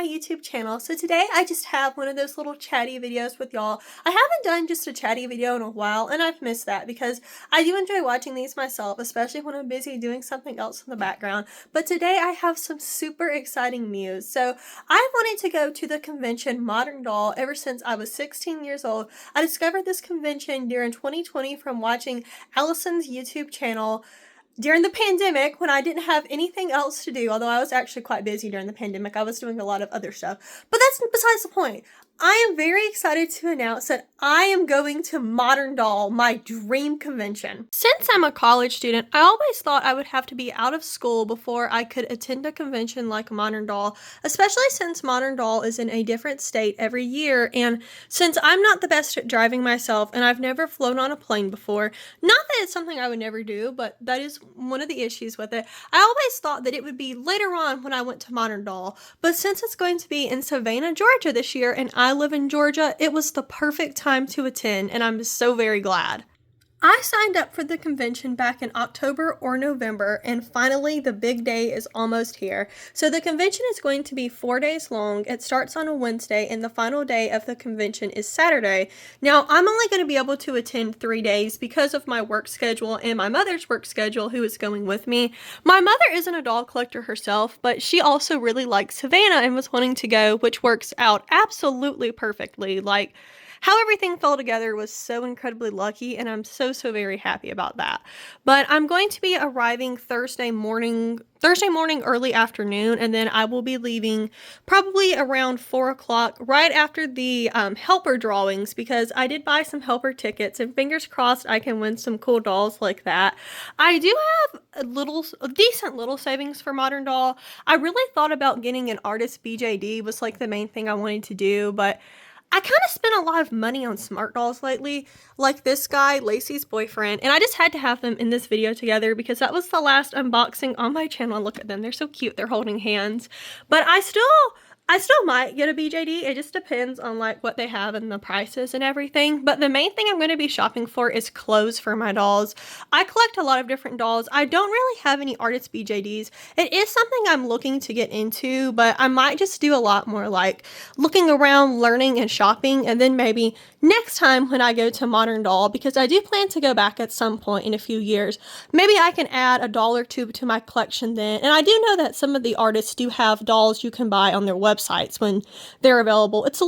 my YouTube channel. So today I just have one of those little chatty videos with y'all. I haven't done just a chatty video in a while, and I've missed that because I do enjoy watching these myself, especially when I'm busy doing something else in the background. But today I have some super exciting news. So I wanted to go to the convention Modern Doll ever since I was 16 years old. I discovered this convention during 2020 from watching Allison's YouTube channel during the pandemic when I didn't have anything else to do, although I was actually quite busy during the pandemic. I was doing a lot of other stuff. But that's besides the point. I am very excited to announce that I am going to Modern Doll, my dream convention. Since I'm a college student, I always thought I would have to be out of school before I could attend a convention like Modern Doll, especially since Modern Doll is in a different state every year, and since I'm not the best at driving myself and I've never flown on a plane before, not that it's something I would never do, but that is one of the issues with it. I always thought that it would be later on when I went to Modern Doll, but since it's going to be in Savannah, Georgia this year, and I live in Georgia, it was the perfect time to attend, and I'm so very glad. I signed up for the convention back in October or November, and finally the big day is almost here. So the convention is going to be 4 days long. It starts on a Wednesday, and the final day of the convention is Saturday. Now, I'm only going to be able to attend 3 days because of my work schedule and my mother's work schedule, who is going with me. My mother isn't a doll collector herself, but she also really likes Savannah and was wanting to go, which works out absolutely perfectly. Like, how everything fell together was so incredibly lucky, and I'm so very happy about that. But I'm going to be arriving Thursday morning, early afternoon, and then I will be leaving probably around 4 o'clock, right after the helper drawings, because I did buy some helper tickets, and fingers crossed I can win some cool dolls like that. I do have a decent little savings for Modern Doll. I really thought about getting an artist BJD, was like the main thing I wanted to do, but I kind of spent a lot of money on smart dolls lately, like this guy, Lacey's boyfriend, and I just had to have them in this video together because that was the last unboxing on my channel. Look at them, they're so cute, they're holding hands. But I still might get a BJD. It just depends on like what they have and the prices and everything. But the main thing I'm going to be shopping for is clothes for my dolls. I collect a lot of different dolls. I don't really have any artist BJDs. It is something I'm looking to get into, but I might just do a lot more like looking around, learning, and shopping, and then maybe next time when I go to Modern Doll, because I do plan to go back at some point in a few years, maybe I can add a doll or two to my collection then. And I do know that some of the artists do have dolls you can buy on their websites when they're available. It's a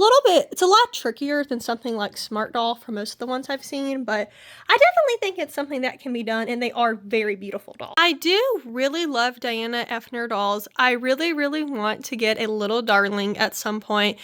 lot trickier than something like Smart Doll for most of the ones I've seen, but I definitely think it's something that can be done, and they are very beautiful dolls. I do really love Diana Effner dolls. I really want to get a little darling at some point.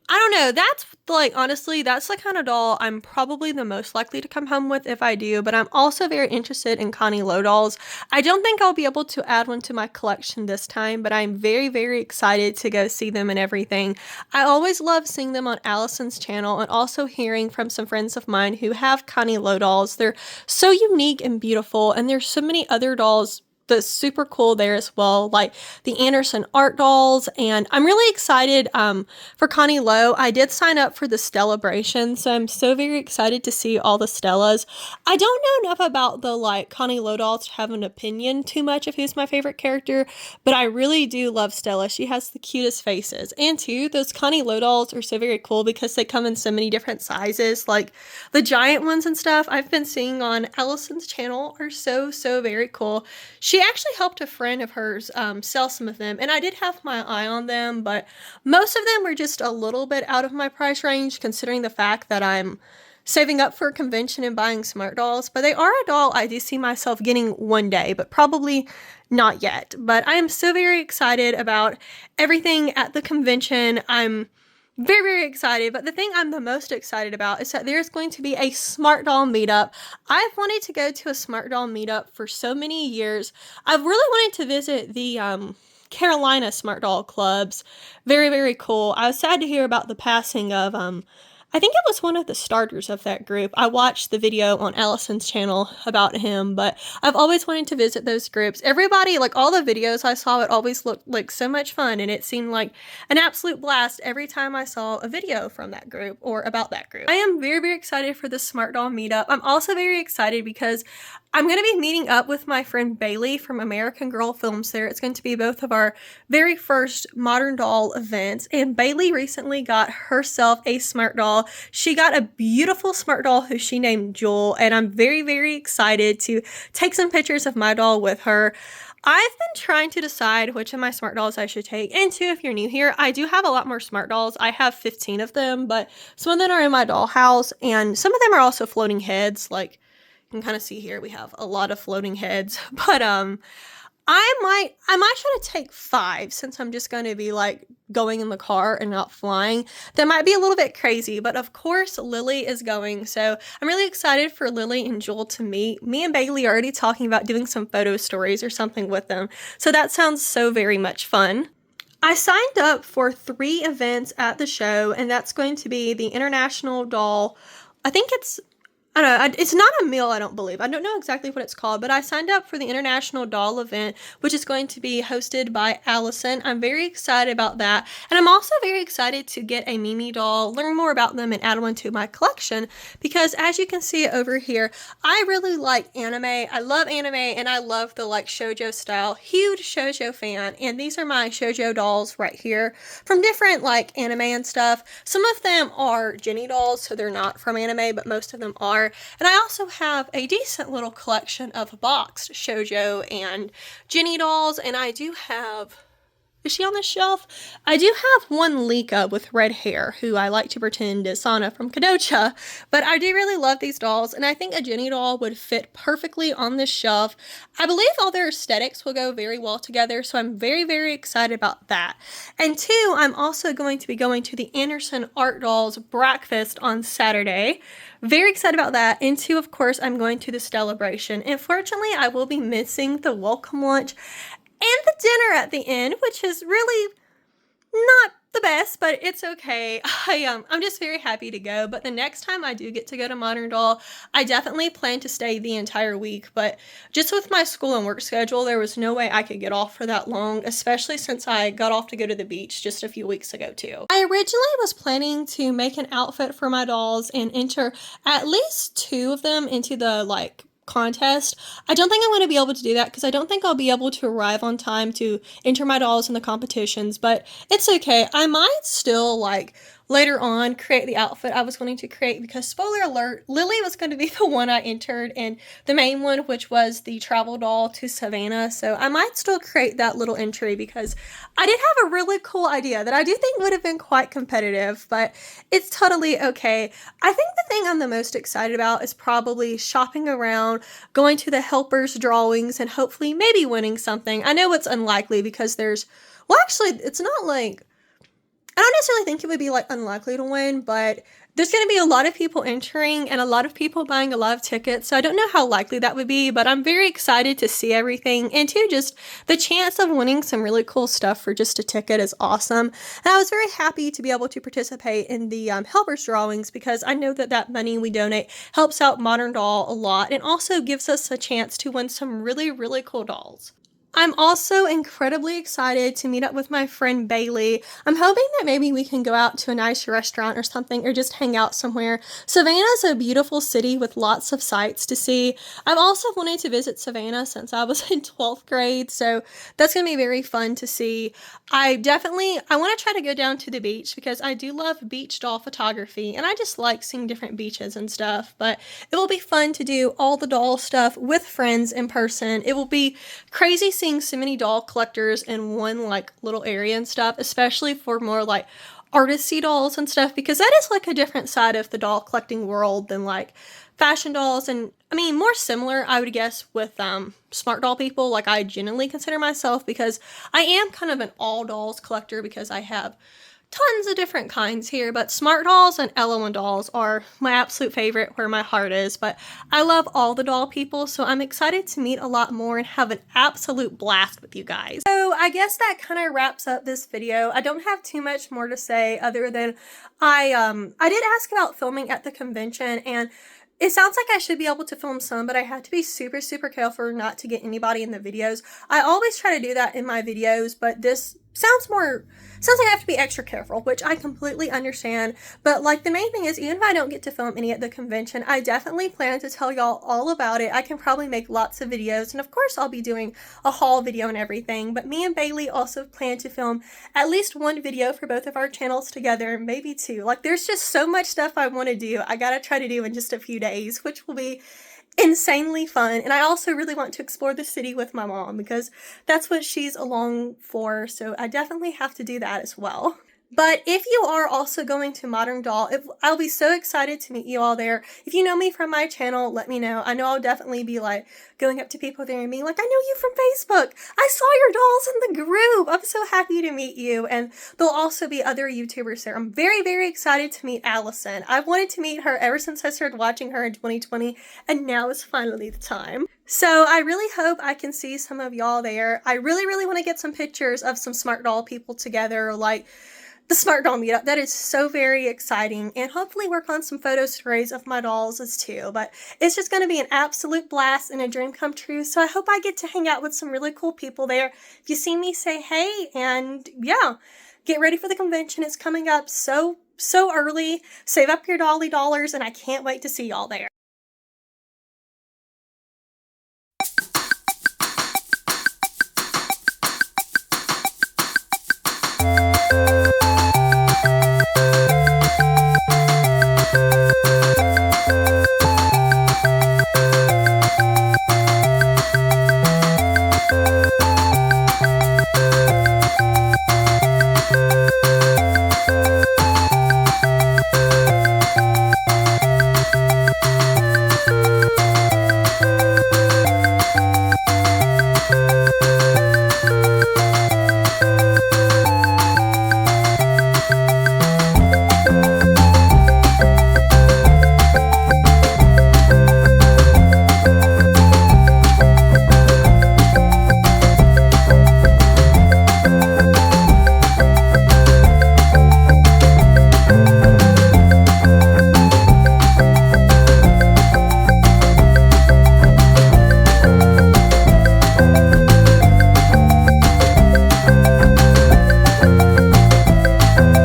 I don't know, that's like, honestly, that's the kind of doll I'm probably the most likely to come home with if I do, but I'm also very interested in Connie Lowe dolls. I don't think I'll be able to add one to my collection this time, but I'm very excited to go see them and everything. I always love seeing them on Allison's channel and also hearing from some friends of mine who have Connie Lowe dolls. They're so unique and beautiful, and there's so many other dolls that's super cool there as well, like the Anderson art dolls, and I'm really excited for Connie Lowe. I did sign up for the Stellabration, so I'm so very excited to see all the Stellas. I don't know enough about the like Connie Lowe dolls to have an opinion too much of who's my favorite character, but I really do love Stella. She has the cutest faces, and too, those Connie Lowe dolls are so very cool because they come in so many different sizes, like the giant ones and stuff I've been seeing on Allison's channel are so very cool. She actually helped a friend of hers sell some of them, and I did have my eye on them, but most of them were just a little bit out of my price range considering the fact that I'm saving up for a convention and buying smart dolls. But they are a doll I do see myself getting one day, but probably not yet. But I am so very excited about everything at the convention. I'm very excited, but the thing I'm the most excited about is that there's going to be a Smart Doll meetup. I've wanted to go to a Smart Doll meetup for so many years. I've really wanted to visit the Carolina Smart Doll clubs. Very cool. I was sad to hear about the passing of I think it was one of the starters of that group. I watched the video on Allison's channel about him, but I've always wanted to visit those groups. Everybody, like all the videos I saw, it always looked like so much fun, and it seemed like an absolute blast every time I saw a video from that group or about that group. I am very excited for the Smart Doll meetup. I'm also very excited because I'm going to be meeting up with my friend Bailey from American Girl Films there. It's going to be both of our very first Modern Doll events, and Bailey recently got herself a smart doll. She got a beautiful smart doll who she named Jewel, and I'm very, very excited to take some pictures of my doll with her. I've been trying to decide which of my smart dolls I should take. And too, if you're new here, I do have a lot more smart dolls. I have 15 of them, but some of them are in my doll house, and some of them are also floating heads. Like, you can kind of see here, we have a lot of floating heads. But I might try to take 5 since I'm just going to be like going in the car and not flying. That might be a little bit crazy, but of course Lily is going. So I'm really excited for Lily and Joel to meet. Me and Bailey are already talking about doing some photo stories or something with them. So that sounds so very much fun. I signed up for 3 events at the show, and that's going to be the International Doll. I don't know, it's not a meal, I don't believe. I don't know exactly what it's called, but I signed up for the International Doll event, which is going to be hosted by Allison. I'm very excited about that. And I'm also very excited to get a Mimi doll, learn more about them, and add one to my collection. Because as you can see over here, I really like anime. I love anime, and I love the like shoujo style. Huge shoujo fan. And these are my shoujo dolls right here from different like anime and stuff. Some of them are Jenny dolls, so they're not from anime, but most of them are. And I also have a decent little collection of boxed shoujo and Jenny dolls, and I do have... Is she on the shelf? I do have one Lika with red hair who I like to pretend is Sana from Kadocha, but I do really love these dolls, and I think a Jenny doll would fit perfectly on this shelf. I believe all their aesthetics will go very well together, so I'm very, very excited about that. And 2, I'm also going to be going to the Anderson Art Dolls breakfast on Saturday. Very excited about that. And 2, of course, I'm going to the celebration. Unfortunately, I will be missing the welcome lunch and the dinner at the end, which is really not the best, but it's okay. I'm just very happy to go. But the next time I do get to go to Modern Doll, I definitely plan to stay the entire week. But just with my school and work schedule, there was no way I could get off for that long, especially since I got off to go to the beach just a few weeks ago too. I originally was planning to make an outfit for my dolls and enter at least 2 of them into the like contest. I don't think I'm going to be able to do that because I don't think I'll be able to arrive on time to enter my dolls in the competitions, but it's okay. I might still like later on create the outfit I was going to create, because spoiler alert, Lily was going to be the one I entered in the main one, which was the travel doll to Savannah. So I might still create that little entry because I did have a really cool idea that I do think would have been quite competitive, but it's totally okay. I think the thing I'm the most excited about is probably shopping around, going to the helpers drawings, and hopefully maybe winning something. I know it's unlikely because well, actually, it's not like, I don't necessarily think it would be like unlikely to win, but there's going to be a lot of people entering and a lot of people buying a lot of tickets. So I don't know how likely that would be, but I'm very excited to see everything. And 2, just the chance of winning some really cool stuff for just a ticket is awesome. And I was very happy to be able to participate in the helpers drawings, because I know that money we donate helps out Modern Doll a lot and also gives us a chance to win some really, really cool dolls. I'm also incredibly excited to meet up with my friend Bailey. I'm hoping that maybe we can go out to a nice restaurant or something, or just hang out somewhere. Savannah's a beautiful city with lots of sights to see. I've also wanted to visit Savannah since I was in 12th grade, so that's going to be very fun to see. I want to try to go down to the beach because I do love beach doll photography, and I just like seeing different beaches and stuff, but it will be fun to do all the doll stuff with friends in person. It will be crazy seeing so many doll collectors in one like little area and stuff, especially for more like artisty dolls and stuff, because that is like a different side of the doll collecting world than like fashion dolls. And I mean, more similar, I would guess, with smart doll people, like I genuinely consider myself, because I am kind of an all dolls collector because I have tons of different kinds here, but smart dolls and LO1 dolls are my absolute favorite, where my heart is. But I love all the doll people, so I'm excited to meet a lot more and have an absolute blast with you guys. So I guess that kind of wraps up this video. I don't have too much more to say other than I did ask about filming at the convention, and it sounds like I should be able to film some, but I have to be super, super careful not to get anybody in the videos. I always try to do that in my videos, but this sounds like I have to be extra careful, which I completely understand. But like the main thing is, even if I don't get to film any at the convention, I definitely plan to tell y'all all about it. I can probably make lots of videos, and of course I'll be doing a haul video and everything. But me and Bailey also plan to film at least one video for both of our channels together, maybe two. Like there's just so much stuff I want to do. I gotta try to do in just a few days, which will be insanely fun. And I also really want to explore the city with my mom because that's what she's along for, so I definitely have to do that as well. But if you are also going to Modern Doll, I'll be so excited to meet you all there. If you know me from my channel, let me know. I know I'll definitely be like going up to people there and being like, I know you from Facebook. I saw your dolls in the group. I'm so happy to meet you. And there'll also be other YouTubers there. I'm very, very excited to meet Allison. I've wanted to meet her ever since I started watching her in 2020, and now is finally the time. So I really hope I can see some of y'all there. I really, really want to get some pictures of some Smart Doll people together, like the Smart Doll meetup. That is so very exciting, and hopefully work on some photo stories of my dolls as too. But it's just going to be an absolute blast and a dream come true, so I hope I get to hang out with some really cool people there. If you see me, say hey, and yeah, get ready for the convention. It's coming up so early. Save up your dolly dollars, and I can't wait to see y'all there.